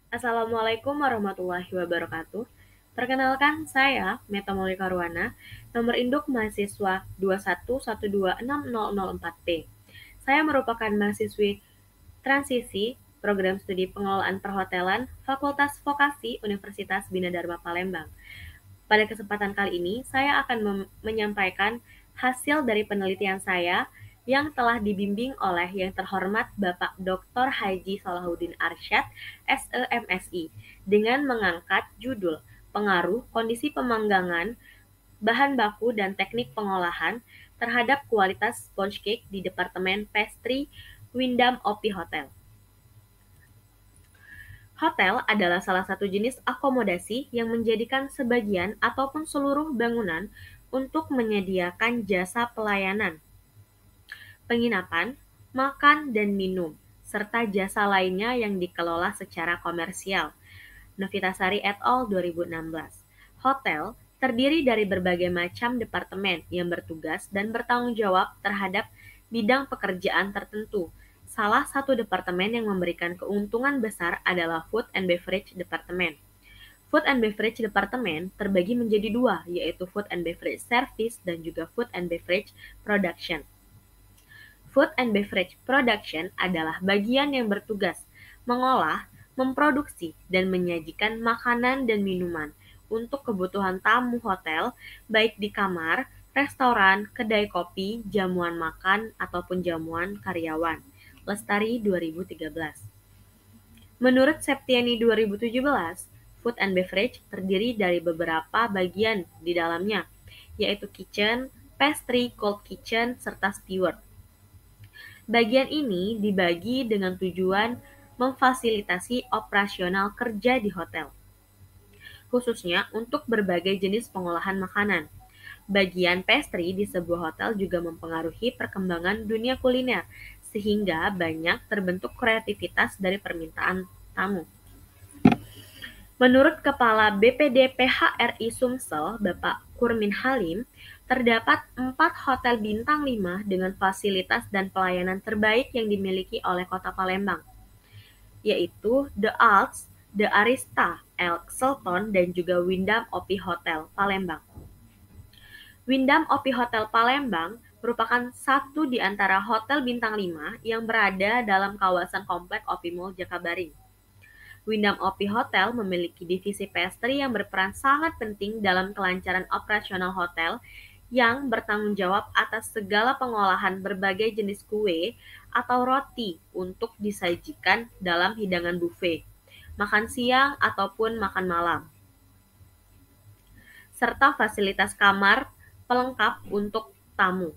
Assalamualaikum warahmatullahi wabarakatuh. Perkenalkan, saya Meta Maulika Ruwana, nomor induk mahasiswa 21126004P. Saya merupakan mahasiswi transisi Program Studi Pengelolaan Perhotelan Fakultas Vokasi Universitas Bina Dharma Palembang. Pada kesempatan kali ini, saya akan menyampaikan hasil dari penelitian saya yang telah dibimbing oleh yang terhormat Bapak Dr. Haji Salahuddin Arsyad, SEMSI, dengan mengangkat judul Pengaruh Kondisi Pemanggangan, Bahan Baku dan Teknik Pengolahan terhadap Kualitas Sponge Cake di Departemen Pastry Wyndham Opie Hotel. Hotel adalah salah satu jenis akomodasi yang menjadikan sebagian ataupun seluruh bangunan untuk menyediakan jasa pelayanan, penginapan, makan dan minum, serta jasa lainnya yang dikelola secara komersial. Novitasari et al. 2016. Hotel terdiri dari berbagai macam departemen yang bertugas dan bertanggung jawab terhadap bidang pekerjaan tertentu. Salah satu departemen yang memberikan keuntungan besar adalah Food and Beverage Department. Food and Beverage Department terbagi menjadi dua, yaitu Food and Beverage Service dan juga Food and Beverage Production. Food and Beverage Production adalah bagian yang bertugas mengolah, memproduksi, dan menyajikan makanan dan minuman untuk kebutuhan tamu hotel, baik di kamar, restoran, kedai kopi, jamuan makan, ataupun jamuan karyawan. Lestari 2013. Menurut Septiani 2017, Food and Beverage terdiri dari beberapa bagian di dalamnya, yaitu kitchen, pastry, cold kitchen, serta steward. Bagian ini dibagi dengan tujuan memfasilitasi operasional kerja di hotel, khususnya untuk berbagai jenis pengolahan makanan. Bagian pastry di sebuah hotel juga mempengaruhi perkembangan dunia kuliner, sehingga banyak terbentuk kreativitas dari permintaan tamu. Menurut Kepala BPD PHRI Sumsel, Bapak Kurmin Halim, terdapat 4 hotel bintang 5 dengan fasilitas dan pelayanan terbaik yang dimiliki oleh Kota Palembang, yaitu The Alps, The Arista, Exelton, dan juga Wyndham Opie Hotel Palembang. Wyndham Opie Hotel Palembang merupakan satu di antara hotel bintang 5 yang berada dalam kawasan komplek Opie Mall Jakabaring. Wyndham Opie Hotel memiliki divisi pastry yang berperan sangat penting dalam kelancaran operasional hotel yang bertanggung jawab atas segala pengolahan berbagai jenis kue atau roti untuk disajikan dalam hidangan buffet, makan siang ataupun makan malam, serta fasilitas kamar pelengkap untuk tamu.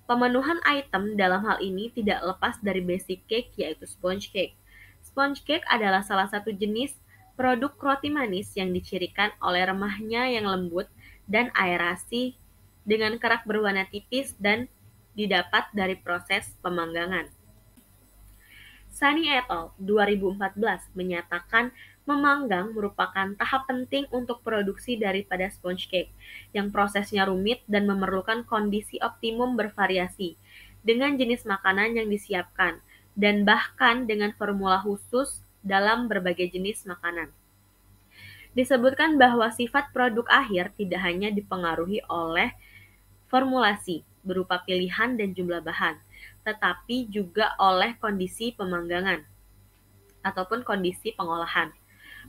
Pemenuhan item dalam hal ini tidak lepas dari basic cake, yaitu sponge cake. Sponge cake adalah salah satu jenis produk roti manis yang dicirikan oleh remahnya yang lembut dan aerasi dengan kerak berwarna tipis dan didapat dari proses pemanggangan. Sunny et al. 2014 menyatakan memanggang merupakan tahap penting untuk produksi daripada sponge cake, yang prosesnya rumit dan memerlukan kondisi optimum bervariasi dengan jenis makanan yang disiapkan, dan bahkan dengan formula khusus dalam berbagai jenis makanan. Disebutkan bahwa sifat produk akhir tidak hanya dipengaruhi oleh formulasi berupa pilihan dan jumlah bahan, tetapi juga oleh kondisi pemanggangan ataupun kondisi pengolahan.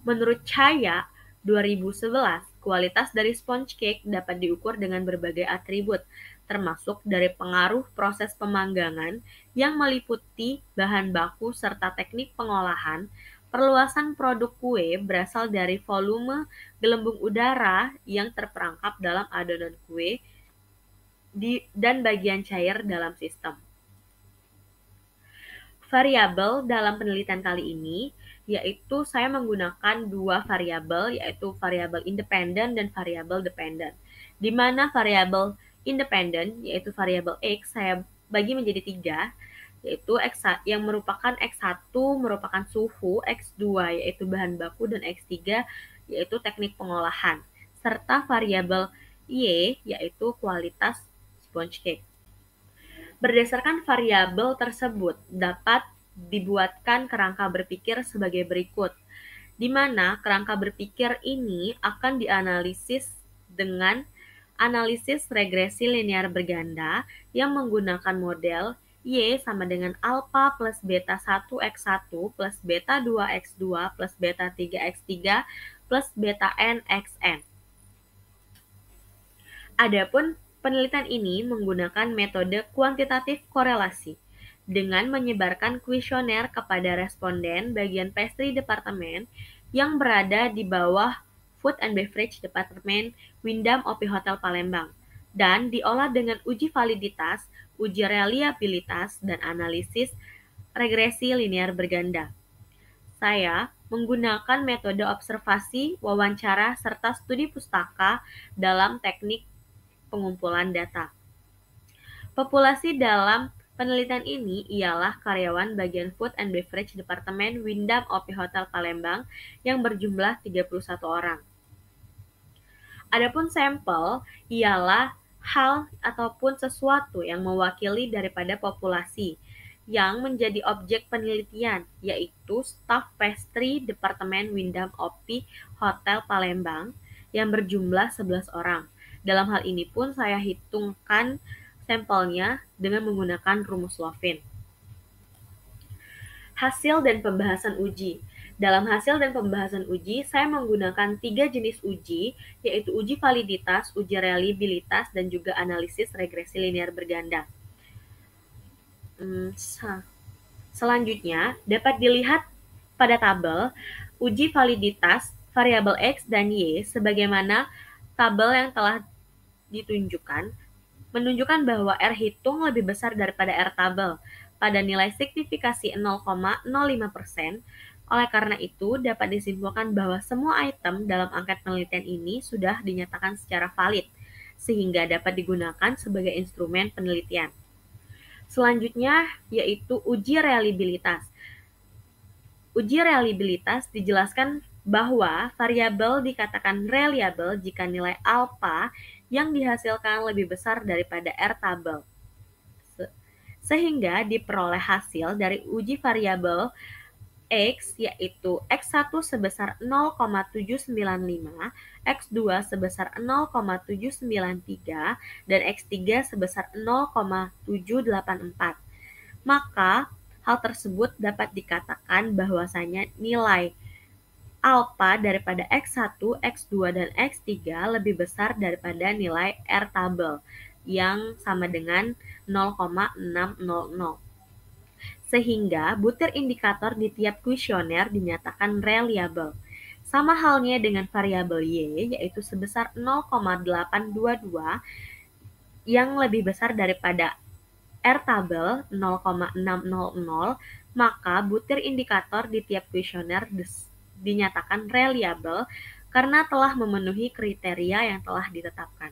Menurut Chaya 2011, kualitas dari sponge cake dapat diukur dengan berbagai atribut, termasuk dari pengaruh proses pemanggangan yang meliputi bahan baku serta teknik pengolahan. Perluasan produk kue berasal dari volume gelembung udara yang terperangkap dalam adonan kue dan bagian cair dalam sistem. Variabel dalam penelitian kali ini yaitu saya menggunakan dua variabel, yaitu variabel independen dan variabel dependen. Di mana variabel independen yaitu variabel X saya bagi menjadi 3, yaitu X yang merupakan X1 merupakan suhu, X2 yaitu bahan baku, dan X3 yaitu teknik pengolahan, serta variabel Y yaitu kualitas sponge cake. Berdasarkan variabel tersebut, dapat dibuatkan kerangka berpikir sebagai berikut. di mana kerangka berpikir ini akan dianalisis dengan analisis regresi linear berganda yang menggunakan model Y sama dengan alpha plus beta 1x1 plus beta 2x2 plus beta 3x3 plus beta n xn. Adapun penelitian ini menggunakan metode kuantitatif korelasi dengan menyebarkan kuesioner kepada responden bagian pastry departemen yang berada di bawah Food and Beverage Department Wyndham OP Hotel Palembang dan diolah dengan uji validitas, uji reliabilitas, dan analisis regresi linear berganda. Saya menggunakan metode observasi, wawancara, serta studi pustaka dalam teknik pengumpulan data. Populasi dalam penelitian ini ialah karyawan bagian Food and Beverage Departemen Wyndham OP Hotel Palembang yang berjumlah 31 orang. Adapun sampel ialah hal ataupun sesuatu yang mewakili daripada populasi yang menjadi objek penelitian, yaitu staf pastry Departemen Wyndham OP Hotel Palembang yang berjumlah 11 orang. Dalam hal ini pun saya hitungkan sampelnya dengan menggunakan rumus Lovin. Hasil dan pembahasan uji. Dalam hasil dan pembahasan uji, saya menggunakan 3 jenis uji, yaitu uji validitas, uji reliabilitas, dan juga analisis regresi linear berganda. Selanjutnya, dapat dilihat pada tabel uji validitas variabel X dan Y sebagaimana tabel yang telah ditunjukkan menunjukkan bahwa R hitung lebih besar daripada R tabel pada nilai signifikasi 0,05%. Oleh karena itu, dapat disimpulkan bahwa semua item dalam angket penelitian ini sudah dinyatakan secara valid, sehingga dapat digunakan sebagai instrumen penelitian. Selanjutnya, yaitu uji reliabilitas. Uji reliabilitas dijelaskan bahwa variabel dikatakan reliable jika nilai alpha yang dihasilkan lebih besar daripada R tabel. Sehingga diperoleh hasil dari uji variabel X yaitu X1 sebesar 0,795, X2 sebesar 0,793, dan X3 sebesar 0,784. Maka hal tersebut dapat dikatakan bahwasanya nilai alpha daripada X1, X2, dan X3 lebih besar daripada nilai R tabel yang sama dengan 0,600. Sehingga butir indikator di tiap kuesioner dinyatakan reliable. Sama halnya dengan variabel Y, yaitu sebesar 0,822 yang lebih besar daripada R tabel 0,600, maka butir indikator di tiap kuesioner dinyatakan reliable karena telah memenuhi kriteria yang telah ditetapkan.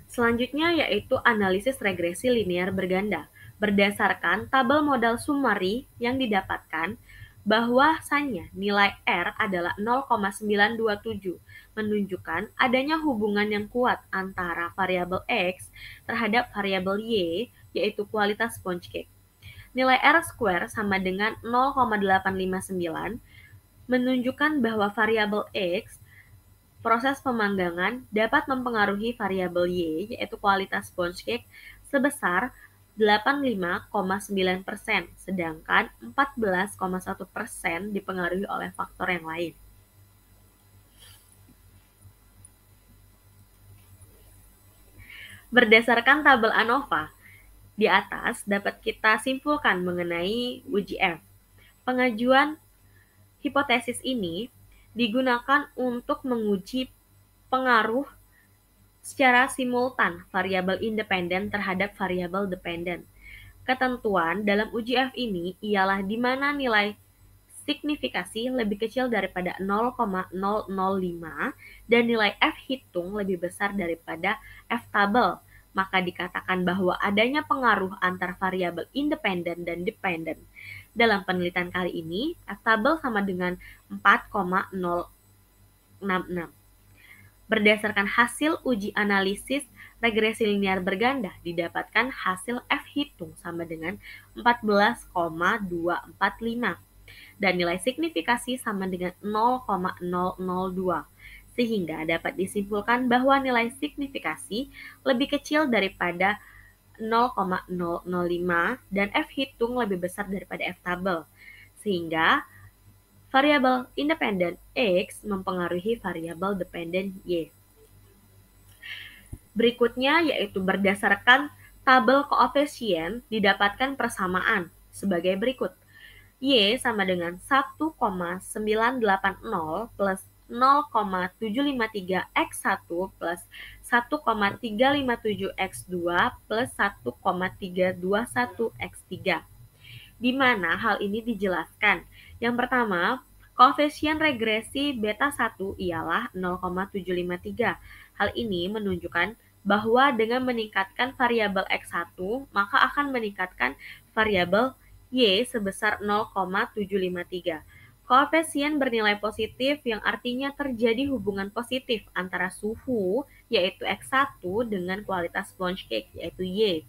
Selanjutnya yaitu analisis regresi linear berganda. Berdasarkan tabel modal summary yang didapatkan, bahwasanya nilai R adalah 0,927, menunjukkan adanya hubungan yang kuat antara variabel X terhadap variabel Y, yaitu kualitas sponge cake. Nilai R square sama dengan 0,859, menunjukkan bahwa variabel X proses pemanggangan dapat mempengaruhi variabel Y, yaitu kualitas sponge cake, sebesar 85,9%, sedangkan 14,1% dipengaruhi oleh faktor yang lain. Berdasarkan tabel ANOVA, di atas dapat kita simpulkan mengenai uji F. Pengajuan hipotesis ini digunakan untuk menguji pengaruh secara simultan variabel independen terhadap variabel dependen. Ketentuan dalam uji F ini ialah di mana nilai signifikasi lebih kecil daripada 0,005 dan nilai F hitung lebih besar daripada F tabel, maka dikatakan bahwa adanya pengaruh antar variabel independen dan dependen. Dalam penelitian kali ini, F tabel sama dengan 4,066. Berdasarkan hasil uji analisis regresi linear berganda, didapatkan hasil F hitung sama dengan 14,245. dan nilai signifikasi sama dengan 0,002. Sehingga dapat disimpulkan bahwa nilai signifikasi lebih kecil daripada 0,005 dan F hitung lebih besar daripada F tabel. Sehingga variabel independen X mempengaruhi variabel dependen Y. Berikutnya yaitu berdasarkan tabel koefisien didapatkan persamaan sebagai berikut. Y sama dengan 1,980 plus 0,753 X1 plus 1,357 X2 plus 1,321 X3. Di mana hal ini dijelaskan. Yang pertama, koefisien regresi beta 1 ialah 0,753. Hal ini menunjukkan bahwa dengan meningkatkan variabel X1, maka akan meningkatkan variabel Y sebesar 0,753. Koefisien bernilai positif yang artinya terjadi hubungan positif antara suhu, yaitu X1, dengan kualitas sponge cake, yaitu Y.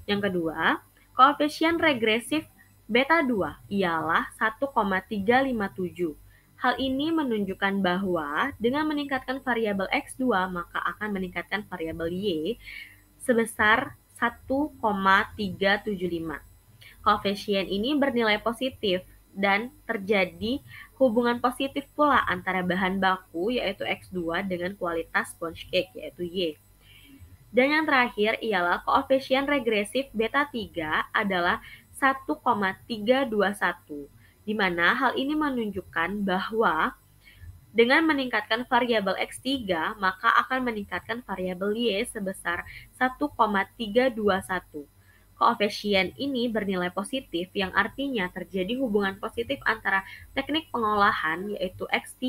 Yang kedua, koefisien regresif beta 2 ialah 1,357. Hal ini menunjukkan bahwa dengan meningkatkan variabel X2 maka akan meningkatkan variabel Y sebesar 1,375. Koefisien ini bernilai positif dan terjadi hubungan positif pula antara bahan baku yaitu X2 dengan kualitas sponge cake yaitu Y. Dan yang terakhir ialah koefisien regresif beta 3 adalah 1,321, di mana hal ini menunjukkan bahwa dengan meningkatkan variabel X3, maka akan meningkatkan variabel Y sebesar 1,321. Koefisien ini bernilai positif yang artinya terjadi hubungan positif antara teknik pengolahan yaitu X3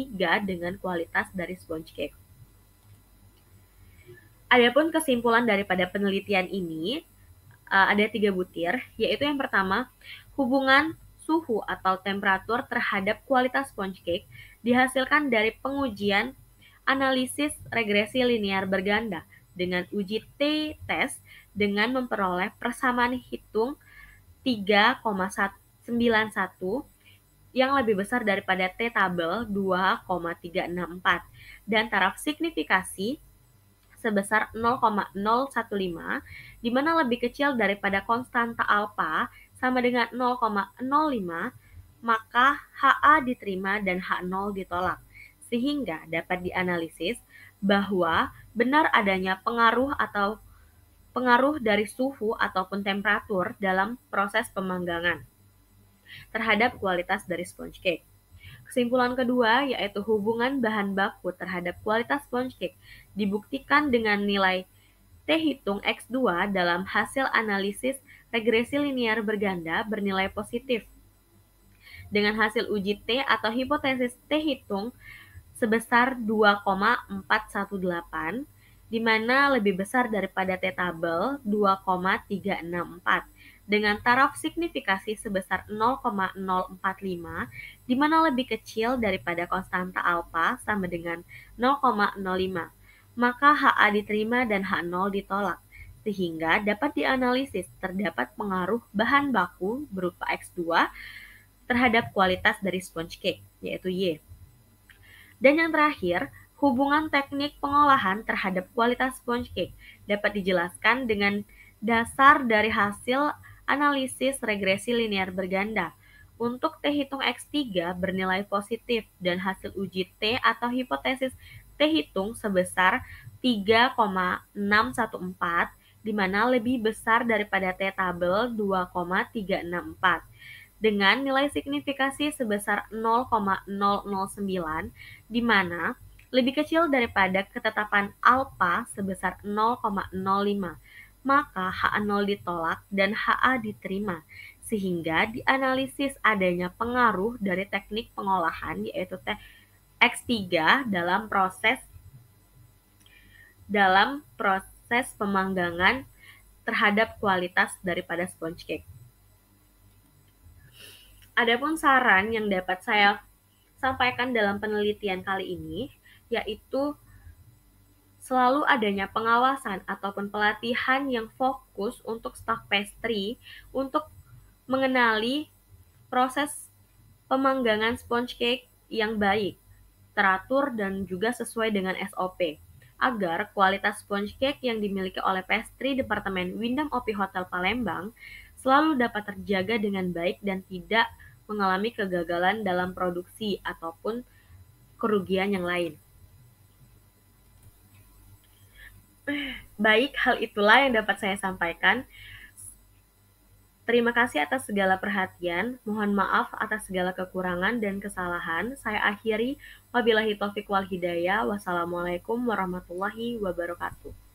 dengan kualitas dari sponge cake. Adapun kesimpulan daripada penelitian ini ada 3 butir, yaitu yang pertama, hubungan suhu atau temperatur terhadap kualitas sponge cake dihasilkan dari pengujian analisis regresi linear berganda dengan uji t-test dengan memperoleh persamaan hitung 3,91 yang lebih besar daripada t-tabel 2,364 dan taraf signifikasi sebesar 0,015, di mana lebih kecil daripada konstanta alfa sama dengan 0,05, maka HA diterima dan H0 ditolak. Sehingga dapat dianalisis bahwa benar adanya pengaruh dari suhu ataupun temperatur dalam proses pemanggangan terhadap kualitas dari sponge cake. Kesimpulan kedua yaitu hubungan bahan baku terhadap kualitas sponge cake dibuktikan dengan nilai T hitung X2 dalam hasil analisis regresi linear berganda bernilai positif. Dengan hasil uji T atau hipotesis T hitung sebesar 2,418, di mana lebih besar daripada T-tabel 2,364 dengan taraf signifikasi sebesar 0,045, di mana lebih kecil daripada konstanta alfa sama dengan 0,05, maka HA diterima dan H0 ditolak, sehingga dapat dianalisis terdapat pengaruh bahan baku berupa X2 terhadap kualitas dari sponge cake, yaitu Y. Dan yang terakhir, hubungan teknik pengolahan terhadap kualitas sponge cake dapat dijelaskan dengan dasar dari hasil analisis regresi linear berganda. Untuk T hitung X3 bernilai positif dan hasil uji T atau hipotesis T hitung sebesar 3,614, di mana lebih besar daripada T-tabel 2,364 dengan nilai signifikasi sebesar 0,009, di mana lebih kecil daripada ketetapan alfa sebesar 0,05, maka H0 ditolak dan HA diterima, sehingga dianalisis adanya pengaruh dari teknik pengolahan yaitu X3 dalam proses pemanggangan terhadap kualitas daripada sponge cake. Adapun saran yang dapat saya sampaikan dalam penelitian kali ini, yaitu selalu adanya pengawasan ataupun pelatihan yang fokus untuk staf pastry untuk mengenali proses Pemanggangan sponge cake yang baik, teratur dan juga sesuai dengan SOP, agar kualitas sponge cake yang dimiliki oleh pastry Departemen Windham Opi Hotel Palembang selalu dapat terjaga dengan baik dan tidak mengalami kegagalan dalam produksi ataupun kerugian yang lain. Baik, hal itulah yang dapat saya sampaikan. Terima kasih atas segala perhatian. Mohon maaf atas segala kekurangan dan kesalahan. Saya akhiri. Wabillahi taufiq wal hidayah. Wassalamualaikum warahmatullahi wabarakatuh.